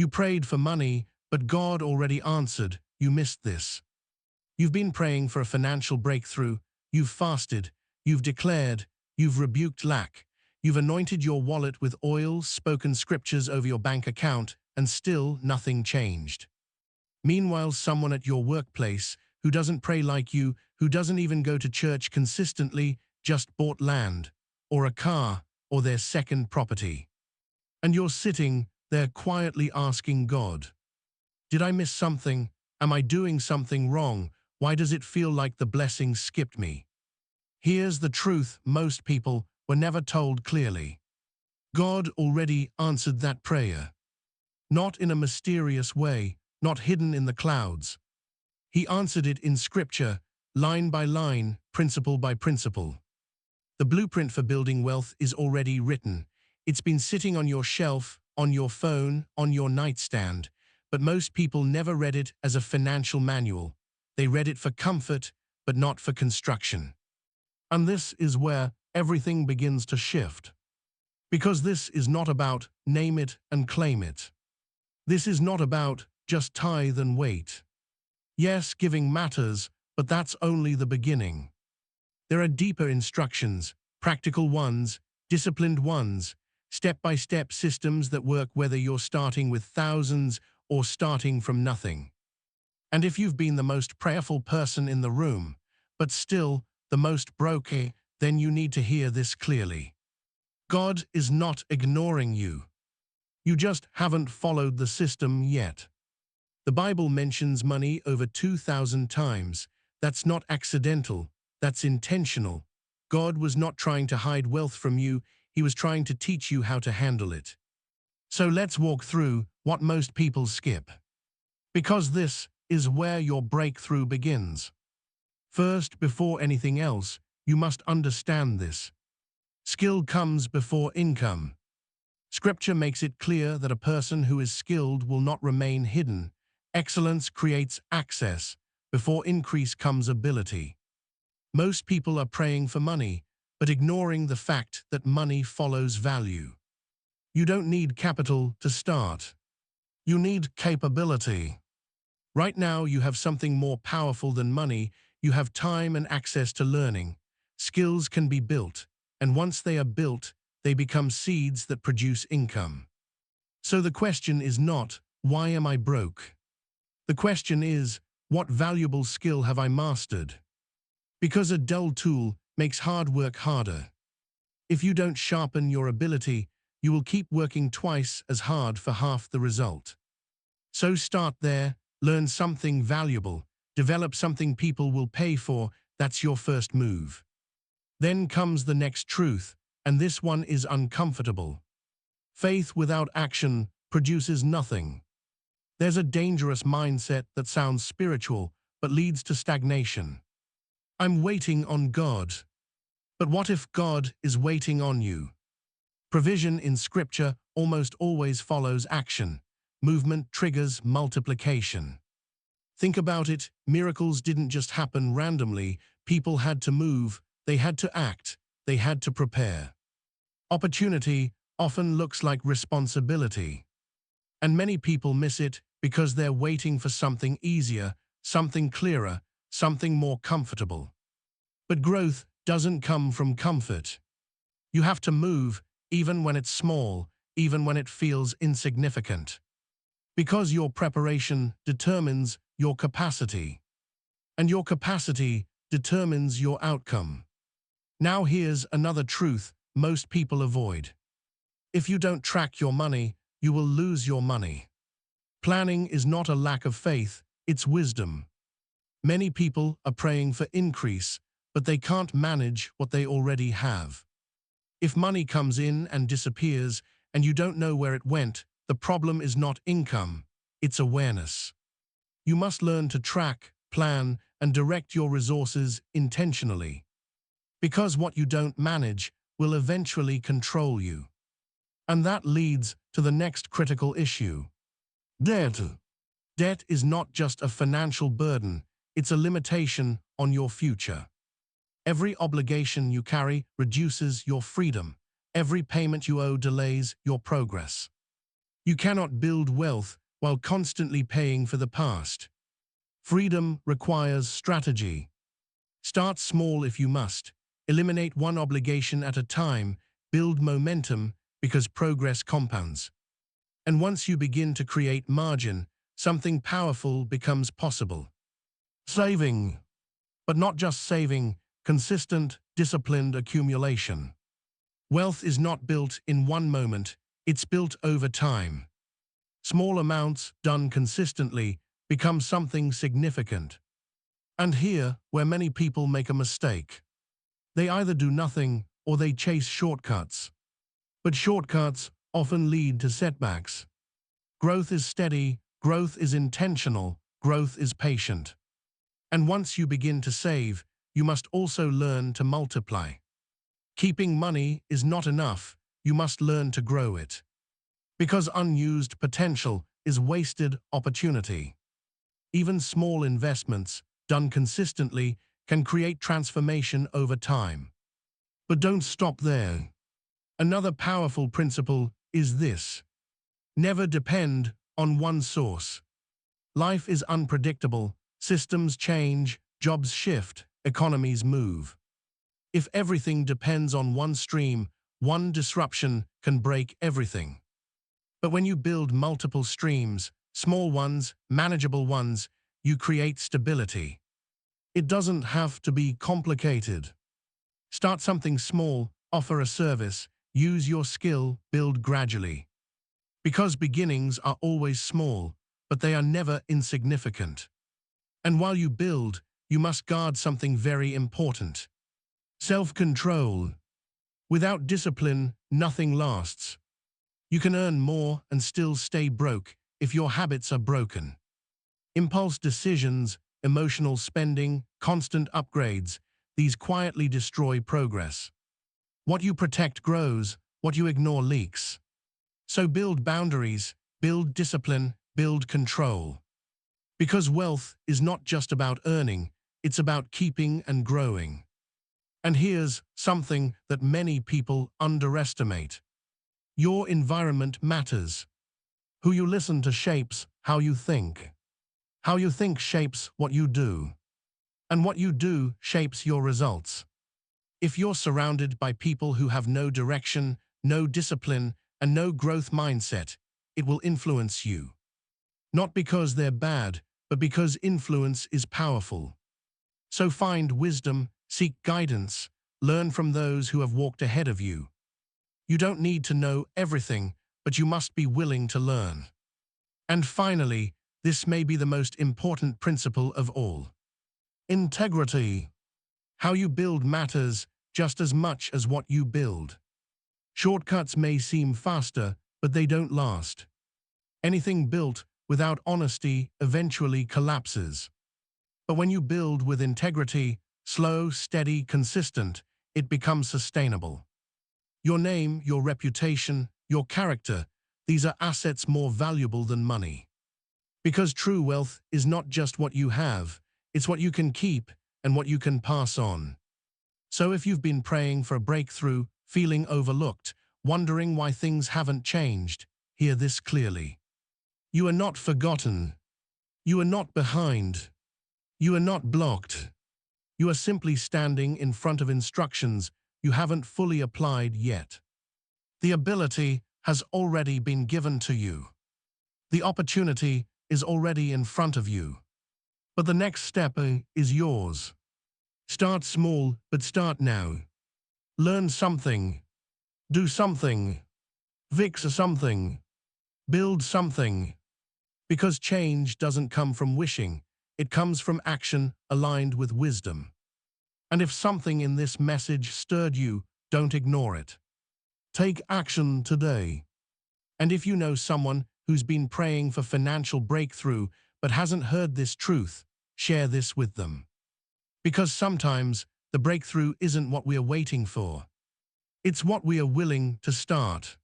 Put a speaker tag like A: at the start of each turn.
A: You prayed for money, but God already answered. You missed this. You've been praying for a financial breakthrough. You've fasted. You've declared. You've rebuked lack. You've anointed your wallet with oil, spoken scriptures over your bank account, and still nothing changed. Meanwhile, someone at your workplace who doesn't pray like you, who doesn't even go to church consistently, just bought land, or a car, or their second property. And you're sitting there quietly asking God, did I miss something? Am I doing something wrong? Why does it feel like the blessing skipped me? Here's the truth most people were never told clearly. God already answered that prayer. Not in a mysterious way, not hidden in the clouds. He answered it in scripture, line by line, principle by principle. The blueprint for building wealth is already written. It's been sitting on your shelf, on your phone, on your nightstand, but most people never read it as a financial manual. They read it for comfort, but not for construction. And this is where everything begins to shift. Because this is not about name it and claim it. This is not about just tithe and wait. Yes, giving matters, but that's only the beginning. There are deeper instructions, practical ones, disciplined ones, step-by-step systems that work whether you're starting with thousands or starting from nothing. And if you've been the most prayerful person in the room, but still the most broken, then you need to hear this clearly. God is not ignoring you. You just haven't followed the system yet. The Bible mentions money over 2,000 times. That's not accidental, that's intentional. God was not trying to hide wealth from you, He was trying to teach you how to handle it. So let's walk through what most people skip. Because this is where your breakthrough begins. First, before anything else, you must understand this. Skill comes before income. Scripture makes it clear that a person who is skilled will not remain hidden. Excellence creates access. Before increase comes ability. Most people are praying for money, but ignoring the fact that money follows value. You don't need capital to start. You need capability. Right now, you have something more powerful than money. You have time and access to learning. Skills can be built, and once they are built, they become seeds that produce income. So the question is not, why am I broke? The question is, what valuable skill have I mastered? Because a dull tool makes hard work harder. If you don't sharpen your ability, you will keep working twice as hard for half the result. So start there, learn something valuable, develop something people will pay for. That's your first move. Then comes the next truth, and this one is uncomfortable. Faith without action produces nothing. There's a dangerous mindset that sounds spiritual, but leads to stagnation. I'm waiting on God. But what if God is waiting on you? Provision in Scripture almost always follows action. Movement triggers multiplication. Think about it, miracles didn't just happen randomly. People had to move, they had to act, they had to prepare. Opportunity often looks like responsibility. And many people miss it because they're waiting for something easier, something clearer, something more comfortable. But growth doesn't come from comfort. You have to move, even when it's small, even when it feels insignificant. Because your preparation determines your capacity. And your capacity determines your outcome. Now here's another truth most people avoid. If you don't track your money, you will lose your money. Planning is not a lack of faith, it's wisdom. Many people are praying for increase, but they can't manage what they already have. If money comes in and disappears, and you don't know where it went, the problem is not income, it's awareness. You must learn to track, plan, and direct your resources intentionally. Because what you don't manage will eventually control you. And that leads to the next critical issue. Debt. Debt is not just a financial burden, it's a limitation on your future. Every obligation you carry reduces your freedom. Every payment you owe delays your progress. You cannot build wealth while constantly paying for the past. Freedom requires strategy. Start small if you must. Eliminate one obligation at a time. Build momentum because progress compounds. And once you begin to create margin, something powerful becomes possible. Saving. But not just saving, consistent, disciplined accumulation. Wealth is not built in one moment, it's built over time. Small amounts, done consistently, become something significant. And here, where many people make a mistake. They either do nothing or they chase shortcuts. But shortcuts often lead to setbacks. Growth is steady, growth is intentional, growth is patient. And once you begin to save, you must also learn to multiply. Keeping money is not enough, you must learn to grow it. Because unused potential is wasted opportunity. Even small investments, done consistently, can create transformation over time. But don't stop there. Another powerful principle is this. Never depend on one source. Life is unpredictable, systems change, jobs shift, economies move. If everything depends on one stream, one disruption can break everything. But when you build multiple streams, small ones, manageable ones, you create stability. It doesn't have to be complicated. Start something small, offer a service, use your skill, build gradually. Because beginnings are always small, but they are never insignificant. And while you build, you must guard something very important. Self-control. Without discipline, nothing lasts. You can earn more and still stay broke if your habits are broken. Impulse decisions, emotional spending, constant upgrades, these quietly destroy progress. What you protect grows, what you ignore leaks. So build boundaries, build discipline, build control. Because wealth is not just about earning, it's about keeping and growing. And here's something that many people underestimate. Your environment matters. Who you listen to shapes how you think. How you think shapes what you do. And what you do shapes your results. If you're surrounded by people who have no direction, no discipline, and no growth mindset, it will influence you. Not because they're bad, but because influence is powerful. So find wisdom, seek guidance, learn from those who have walked ahead of you. You don't need to know everything, but you must be willing to learn. And finally, this may be the most important principle of all. Integrity. How you build matters just as much as what you build. Shortcuts may seem faster, but they don't last. Anything built without honesty eventually collapses. But when you build with integrity, slow, steady, consistent, it becomes sustainable. Your name, your reputation, your character, these are assets more valuable than money. Because true wealth is not just what you have, it's what you can keep and what you can pass on. So if you've been praying for a breakthrough, feeling overlooked, wondering why things haven't changed, hear this clearly. You are not forgotten. You are not behind. You are not blocked. You are simply standing in front of instructions you haven't fully applied yet. The ability has already been given to you. The opportunity is already in front of you. But the next step is yours. Start small, but start now. Learn something. Do something. Fix something. Build something. Because change doesn't come from wishing, it comes from action aligned with wisdom. And if something in this message stirred you, don't ignore it. Take action today. And if you know someone who's been praying for financial breakthrough but hasn't heard this truth, share this with them. Because sometimes the breakthrough isn't what we are waiting for. It's what we are willing to start.